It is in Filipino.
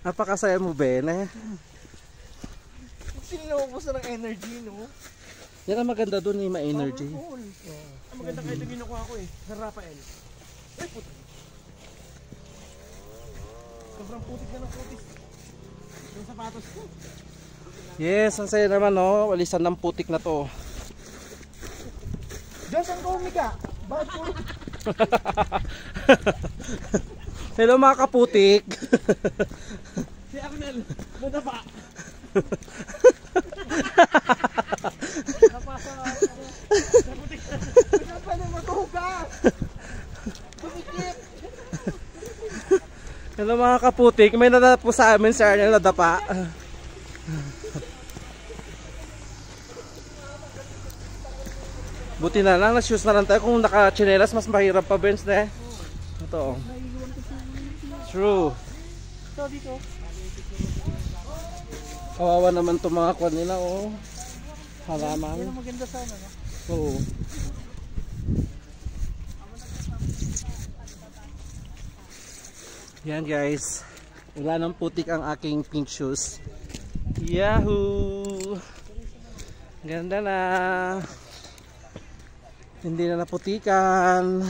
Napakasaya mo, Ben eh. Sinilawak na ng energy, no? Yan ang maganda doon eh, ma-energy. Ang maganda kayo ito ginukuha ko eh, sa Rafael. Ay, puti. Sobrang putik na ng putik. Yung sapatos ko. Yes, ang saya naman no, walisan ng putik na to. Diyan, saan ka humika? Bakit po? Hello mga kaputik. Si Arnel, nadapa. Napasa sa putik. Pinapa na matugas. Pumikip. Hello mga kaputik, may nadapa po sa amin si Arnel nadapa. Buti na lang, na-shoes na lang tayo. Kung naka-chinelas, mas mahirap pa, Benz na eh. Ito. True. Ito dito. Kawawa naman itong mga kwan nila, oh. Halaman. Yan ang maganda sana, no? Oo. Yan guys. Wala nang putik ang aking pink shoes. Yahoo! Ganda na. Hindi na naputikan.